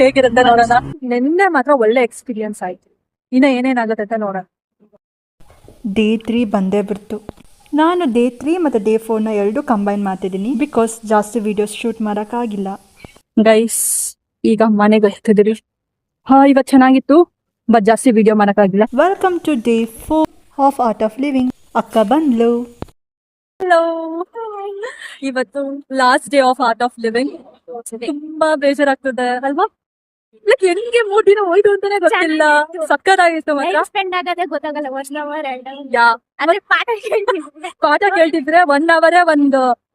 ಹೇಗಿರುತ್ತೆ ನೋಡೋಣ. ನಿನ್ನೆ ಮಾತ್ರ ಒಳ್ಳೆ ಎಕ್ಸ್ಪೀರಿಯನ್ಸ್ ಆಯ್ತು. ಇನ್ನ ಏನೇನಾಗುತ್ತೆ ಅಂತ ನೋಡೋಣ. ಡೇ 3 ಬಂದೇ ಬಿಡ್ತು. ನಾನು ಡೇ 3 ಮತ್ತು ಡೇ 4ನ ಎರಡು ಕಂಬೈನ್ ಮಾಡ್ತಿದ್ದೀನಿ ಬಿಕಾಸ್ ಜಾಸ್ತಿ ವಿಡಿಯೋಸ್ ಶೂಟ್ ಮಾಡೋಕ್ಕಾಗಿಲ್ಲ. ಗೈಸ್ ಈಗ ಮನೆಗೆ ಹೋಗ್ತಿದ್ದೀರಿ. ಇವತ್ತು ಚೆನ್ನಾಗಿತ್ತು ಬಟ್ ಜಾಸ್ತಿ ವಿಡಿಯೋ ಮಾಡೋಕ್ಕಾಗಿಲ್ಲ. Welcome to day 4 of Art of Living. ಅಕ್ಕ ಬಂದ್ಲು. ಹಲೋ, ಇವತ್ತು last day of Art of Living. ತುಂಬಾ ಬೇಜಾರಾಗ್ತದೆ ಅಲ್ವಾ? ಲೈಕ್ ಹೆಂಗೆ 3 ದಿನ ಹೋಯ್ತು ಅಂತಾನೆ ಗೊತ್ತಿಲ್ಲ. ಸಕ್ಕತ್ತಾಗಿತ್ತು ಮಾತ್ರ. ಸ್ಪೆಂಡ್ ಆಗೋದೇ ಗೊತ್ತಾಗಲ್ಲ. 1 hour 2 hour ಯಾ ಅಂದ್ರೆ ಪಾಠ ಕೇಳ್ತಿದ್ರೆ 1 hour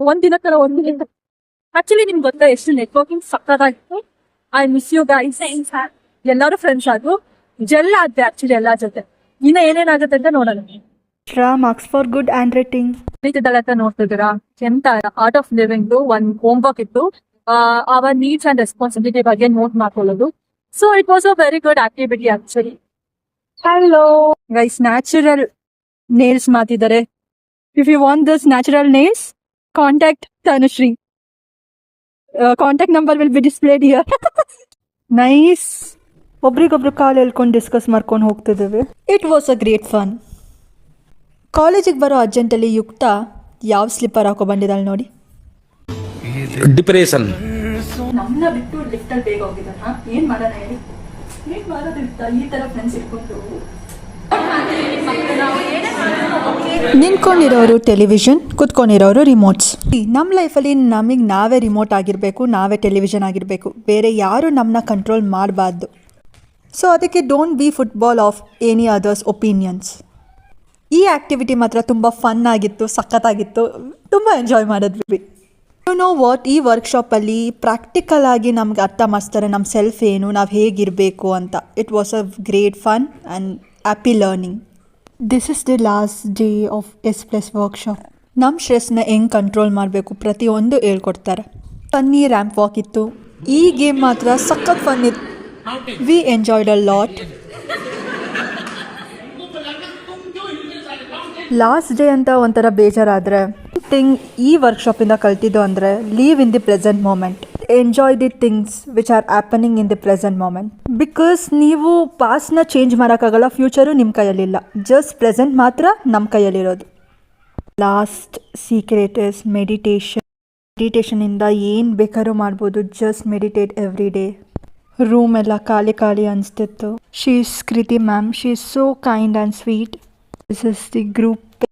ಒಂದ್ ದಿನಕ್ಕಲ್ಲ 1 ದಿನ. ಆಕ್ಚುಲಿ ನಿಮ್ಗೆ ಗೊತ್ತಾ ಎಷ್ಟು ನೆಟ್ವರ್ಕಿಂಗ್ ಸಕ್ಕತ್ತಾಗಿತ್ತು. I miss you guys. ಎಲ್ಲರೂ ಫ್ರೆಂಡ್ಸ್ ಆದ್ರು, ಜೆಲ್ ಆದ್ದೆ ಆಕ್ಚುಲಿ ಎಲ್ಲಾ ಜೊತೆ. ಇನ್ನ ಏನೇನಾಗುತ್ತೆ ಅಂತ ನೋಡೋಣ. Extra marks for good handwriting. ಅಂತ ನೋಡ್ತಿದ್ದೀರಾ? ಎಂತ ಆರ್ಟ್ ಆಫ್ ಲಿವಿಂಗ್ ಒಂದು ಹೋಮ್ ವರ್ಕ್ ಇತ್ತು. ಅವರ್ ನೀಡ್ಸ್ ಅಂಡ್ ರೆಸ್ಪಾನ್ಸಿಬಿಲಿಟಿ ಬಗ್ಗೆ ನೋಟ್ ಮಾಡ್ಕೊಳ್ಳೋದು. So it was a very good activity actually. Hello guys, natural nails ಮಾಡ್ತಿದ್ದಾರೆ. If you want this natural nails, contact Tanushree. Contact number will B displayed here. Nice. ಒಬ್ರಿಗೊಬ್ರು ಕಾಲು ಎಳ್ಕೊಂಡು discuss ಮಾಡ್ಕೊಂಡು ಹೋಗ್ತಿದ್ದೇವೆ. It was a great fun. ಕಾಲೇಜಿಗೆ ಬರೋ ಅರ್ಜೆಂಟಲ್ಲಿ ಯುಕ್ತ ಯಾವ ಸ್ಲಿಪ್ಪರ್ ಹಾಕೋ ಬಂದಿದ್ದಾಳೆ ನೋಡಿ. ಡಿಪ್ರೆಷನ್. ನಮ್ಮನ್ನ ಬಿಟ್ಟು ಲಿಫ್ಟಲ್ಲಿ ಬೇಗ ಹೋಗಿದ್ದಾನ. ಏನ್ ಮಾಡೋಣ ಹೇಳಿ? ಏನ್ ಮಾಡೋದಿಲ್ಲ ಈ ತರ ಫ್ರೆಂಡ್ಸ್ ಇಟ್ಕೊಂಡು. ನಿಂತ್ಕೊಂಡಿರೋರು ಟೆಲಿವಿಷನ್, ಕುತ್ಕೊಂಡಿರೋರು ರಿಮೋಟ್ಸ್. ನಮ್ಮ ಲೈಫಲ್ಲಿ ನಮಗೆ ನಾವೇ ರಿಮೋಟ್ ಆಗಿರಬೇಕು, ನಾವೇ ಟೆಲಿವಿಷನ್ ಆಗಿರಬೇಕು. ಬೇರೆ ಯಾರು ನಮ್ಮನ್ನ ಕಂಟ್ರೋಲ್ ಮಾಡಬಾರ್ದು. ಸೊ ಅದಕ್ಕೆ don't be football of any others opinions. ಈ ಆ್ಯಕ್ಟಿವಿಟಿ ಮಾತ್ರ ತುಂಬ ಫನ್ ಆಗಿತ್ತು, ಸಖತ್ತಾಗಿತ್ತು, ತುಂಬ ಎಂಜಾಯ್ ಮಾಡಿದ್ವಿ. ಯು ನೋ ವಾಟ್, ಈ ವರ್ಕ್ಶಾಪಲ್ಲಿ ಪ್ರಾಕ್ಟಿಕಲ್ ಆಗಿ ನಮ್ಗೆ ಅರ್ಥ ಮಾಡಿಸ್ತಾರೆ ನಮ್ಮ ಸೆಲ್ಫ್ ಏನು, ನಾವು ಹೇಗಿರಬೇಕು ಅಂತ. It was a great fun and happy learning. This is the last day of S+ workshop. ನಮ್ಮ ಸ್ಟ್ರೆಸ್ನ ಹೆಂಗೆ ಕಂಟ್ರೋಲ್ ಮಾಡಬೇಕು ಪ್ರತಿಯೊಂದು ಹೇಳ್ಕೊಡ್ತಾರೆ. ಫನ್ನಿ ರ್ಯಾಂಪ್ ವಾಕ್ ಇತ್ತು. ಈ ಗೇಮ್ ಮಾತ್ರ ಸಖತ್ ಫನ್ ಇತ್ತು. We enjoyed a lot. Last day ಅಂತ ಒಂಥರ ಬೇಜಾರಾದರೆ ಈ ವರ್ಕ್ಶಾಪಿಂದ ಕಲ್ತಿದ್ದು ಅಂದರೆ live in the present moment. Enjoy the things which are happening in the present moment. Because ನೀವು ಪಾಸ್ಟ್ನ ಚೇಂಜ್ ಮಾಡೋಕ್ಕಾಗಲ್ಲ, ಫ್ಯೂಚರು ನಿಮ್ಮ ಕೈಯಲ್ಲಿಲ್ಲ. ಜಸ್ಟ್ ಪ್ರೆಸೆಂಟ್ ಮಾತ್ರ ನಮ್ಮ ಕೈಯಲ್ಲಿರೋದು. Last secret is meditation. ಮೆಡಿಟೇಷನಿಂದ ಏನು ಬೇಕಾದ್ರೂ ಮಾಡ್ಬೋದು. Just meditate every day. Room ಎಲ್ಲ ಖಾಲಿ ಖಾಲಿ ಅನಿಸ್ತಿತ್ತು. She is Kriti ma'am. She is so kind and sweet. This is the group